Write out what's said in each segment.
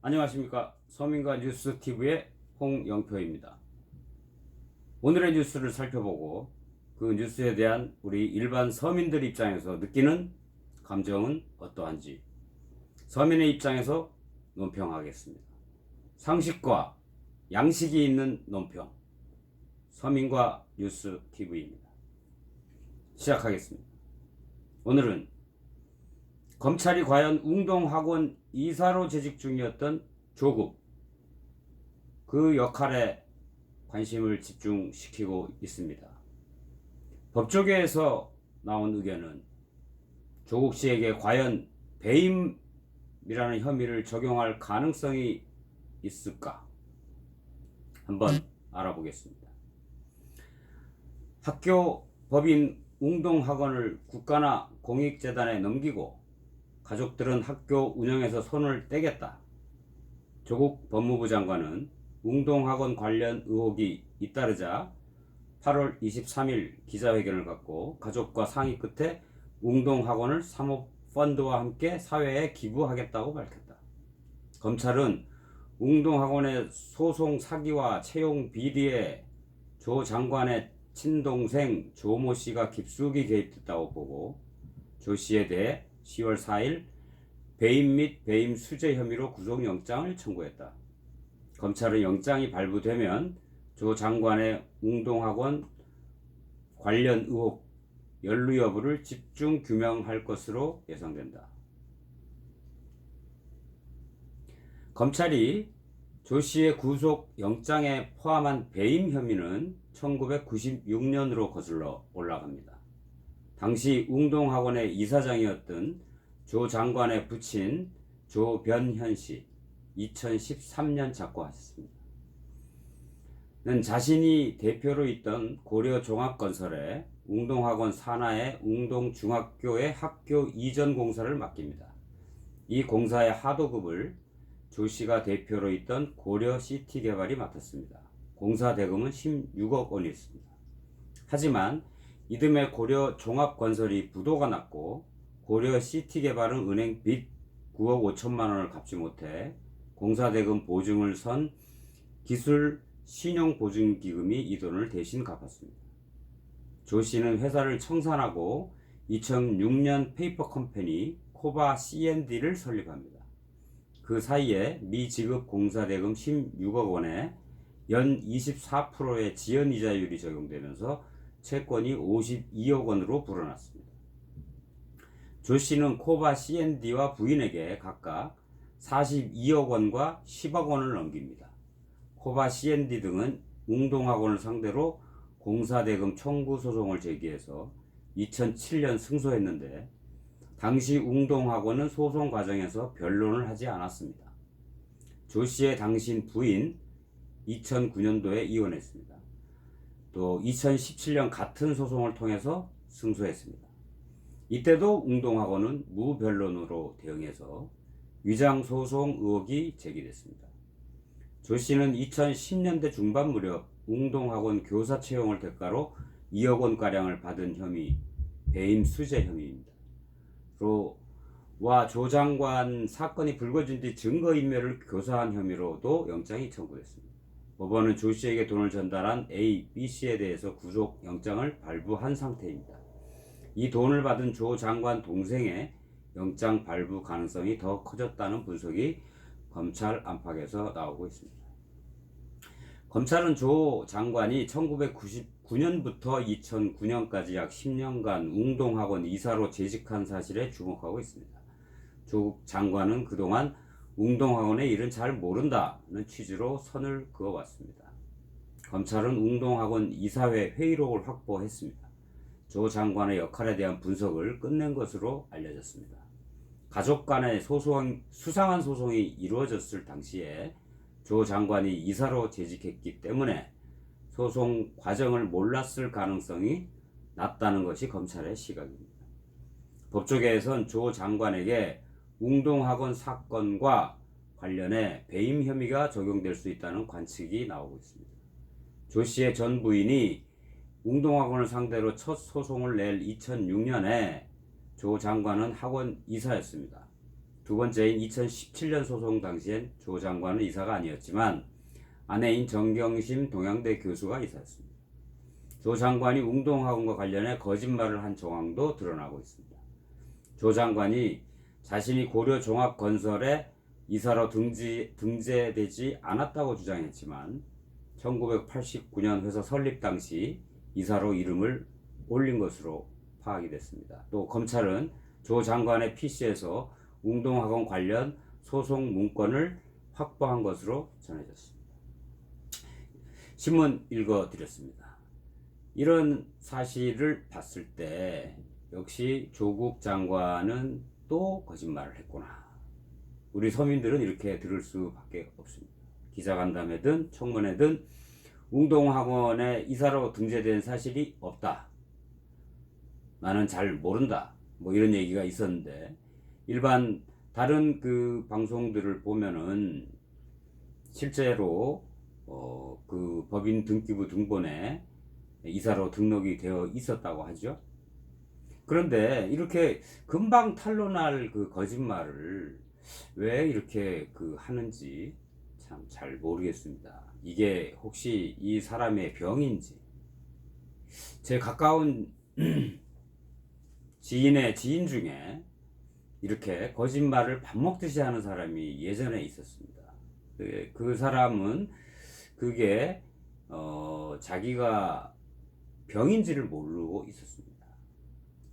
안녕하십니까. 서민과 뉴스TV의 홍영표입니다. 오늘의 뉴스를 살펴보고 그 뉴스에 대한 우리 일반 서민들 입장에서 느끼는 감정은 어떠한지 서민의 입장에서 논평하겠습니다. 상식과 양식이 있는 논평, 서민과 뉴스TV입니다. 시작하겠습니다. 오늘은 검찰이 과연 웅동학원 이사로 재직 중이었던 조국, 그 역할에 관심을 집중시키고 있습니다. 법조계에서 나온 의견은 조국 씨에게 과연 배임이라는 혐의를 적용할 가능성이 있을까? 한번 알아보겠습니다. 학교 법인 웅동학원을 국가나 공익재단에 넘기고 가족들은 학교 운영에서 손을 떼겠다. 조국 법무부 장관은 웅동학원 관련 의혹이 잇따르자 8월 23일 기자회견을 갖고 가족과 상의 끝에 웅동학원을 사모펀드와 함께 사회에 기부하겠다고 밝혔다. 검찰은 웅동학원의 소송 사기와 채용 비리에 조 장관의 친동생 조모 씨가 깊숙이 개입됐다고 보고 조 씨에 대해 10월 4일 배임 및 배임 수재 혐의로 구속영장을 청구했다. 검찰은 영장이 발부되면 조 장관의 웅동학원 관련 의혹 연루 여부를 집중 규명할 것으로 예상된다. 검찰이 조 씨의 구속 영장에 포함한 배임 혐의는 1996년으로 거슬러 올라갑니다. 당시 웅동학원의 이사장이었던 조 장관의 부친 조변현 씨 2013년 작고하셨습니다. 는 자신이 대표로 있던 고려종합건설에 웅동학원 산하의 웅동중학교의 학교 이전 공사를 맡깁니다. 이 공사의 하도급을 조 씨가 대표로 있던 고려시티개발이 맡았습니다. 공사 대금은 16억 원이었습니다. 하지만 이듬해 고려종합건설이 부도가 났고 고려시티개발은 은행 빚 9억 5천만 원을 갚지 못해 공사대금 보증을 선 기술 신용보증기금이 이 돈을 대신 갚았습니다. 조 씨는 회사를 청산하고 2006년 페이퍼 컴퍼니 코바 C&D를 설립합니다. 그 사이에 미지급 공사대금 16억 원에 연 24%의 지연이자율이 적용되면서 채권이 52억 원으로 불어났습니다. 조 씨는 코바 C&D와 부인에게 각각 42억 원과 10억 원을 넘깁니다. 코바 C&D 등은 웅동학원을 상대로 공사대금 청구 소송을 제기해서 2007년 승소했는데 당시 웅동학원은 소송 과정에서 변론을 하지 않았습니다. 조 씨의 당신 부인 2009년도에 이혼했습니다. 또 2017년 같은 소송을 통해서 승소했습니다. 이때도 웅동학원은 무변론으로 대응해서 위장소송 의혹이 제기됐습니다. 조 씨는 2010년대 중반 무렵 웅동학원 교사 채용을 대가로 2억 원가량을 받은 혐의, 배임 수재 혐의입니다. 와 조 장관 사건이 불거진 뒤 증거인멸을 교사한 혐의로도 영장이 청구됐습니다. 법원은 조 씨에게 돈을 전달한 A, B 씨에 대해서 구속 영장을 발부한 상태입니다. 이 돈을 받은 조 장관 동생의 영장 발부 가능성이 더 커졌다는 분석이 검찰 안팎에서 나오고 있습니다. 검찰은 조 장관이 1999년부터 2009년까지 약 10년간 웅동학원 이사로 재직한 사실에 주목하고 있습니다. 조 장관은 그동안 웅동학원의 일은 잘 모른다는 취지로 선을 그어왔습니다. 검찰은 웅동학원 이사회 회의록을 확보했습니다. 조 장관의 역할에 대한 분석을 끝낸 것으로 알려졌습니다. 가족 간의 수상한 소송이 이루어졌을 당시에 조 장관이 이사로 재직했기 때문에 소송 과정을 몰랐을 가능성이 낮다는 것이 검찰의 시각입니다. 법조계에선 조 장관에게 웅동학원 사건과 관련해 배임 혐의가 적용될 수 있다는 관측이 나오고 있습니다. 조 씨의 전 부인이 웅동학원을 상대로 첫 소송을 낼 2006년에 조 장관은 학원 이사였습니다. 두 번째인 2017년 소송 당시엔 조 장관은 이사가 아니었지만 아내인 정경심 동양대 교수가 이사였습니다. 조 장관이 웅동학원과 관련해 거짓말을 한 정황도 드러나고 있습니다. 조 장관이 자신이 고려 종합건설에 이사로 등재되지 않았다고 주장했지만 1989년 회사 설립 당시 이사로 이름을 올린 것으로 파악이 됐습니다. 또 검찰은 조 장관의 PC에서 웅동학원 관련 소송 문건을 확보한 것으로 전해졌습니다. 신문 읽어드렸습니다. 이런 사실을 봤을 때 역시 조국 장관은 또 거짓말을 했구나. 우리 서민들은 이렇게 들을 수밖에 없습니다. 기자간담회든 청문회든 웅동학원에 이사로 등재된 사실이 없다. 나는 잘 모른다. 뭐 이런 얘기가 있었는데 일반 다른 그 방송들을 보면은 실제로 그 법인 등기부 등본에 이사로 등록이 되어 있었다고 하죠. 그런데 이렇게 금방 탄로날 그 거짓말을 왜 이렇게 그 하는지 참 잘 모르겠습니다. 이게 혹시 이 사람의 병인지. 제 가까운 지인의 지인 중에 이렇게 거짓말을 밥 먹듯이 하는 사람이 예전에 있었습니다. 그 사람은 그게 자기가 병인지를 모르고 있었습니다.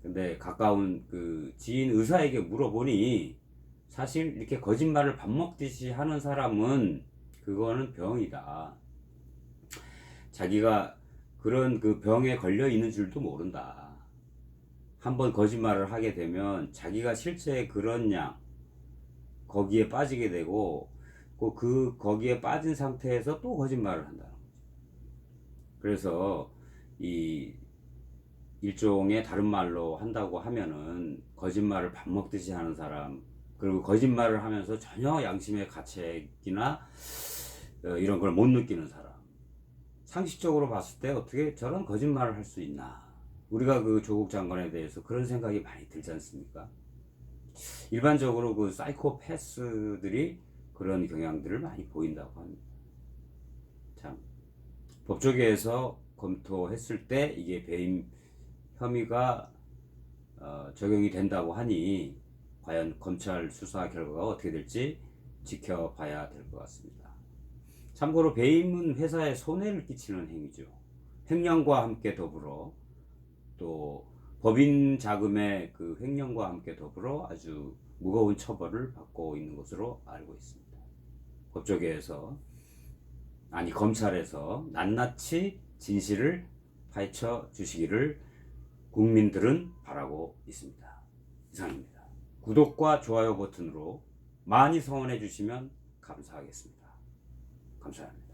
근데 가까운 그 지인 의사에게 물어보니 사실 이렇게 거짓말을 밥 먹듯이 하는 사람은 그거는 병이다. 자기가 그런 그 병에 걸려 있는 줄도 모른다. 한번 거짓말을 하게 되면 자기가 실제 그런 양 거기에 빠지게 되고 거기에 빠진 상태에서 또 거짓말을 한다는 거죠. 그래서 이 일종의 다른 말로 한다고 하면은 거짓말을 밥 먹듯이 하는 사람, 그리고 거짓말을 하면서 전혀 양심의 가책이나 이런 걸 못 느끼는 사람. 상식적으로 봤을 때 어떻게 저런 거짓말을 할 수 있나. 우리가 그 조국 장관에 대해서 그런 생각이 많이 들지 않습니까? 일반적으로 그 사이코패스들이 그런 경향들을 많이 보인다고 합니다. 참 법조계에서 검토했을 때 이게 배임 혐의가 적용이 된다고 하니 과연 검찰 수사 결과가 어떻게 될지 지켜봐야 될 것 같습니다. 참고로 배임은 회사에 손해를 끼치는 행위죠. 횡령과 함께 더불어 또 법인 자금의 그 횡령과 함께 더불어 아주 무거운 처벌을 받고 있는 것으로 알고 있습니다. 법조계에서 아니 검찰에서 낱낱이 진실을 파헤쳐 주시기를 국민들은 바라고 있습니다. 이상입니다. 구독과 좋아요 버튼으로 많이 성원해 주시면 감사하겠습니다. 감사합니다.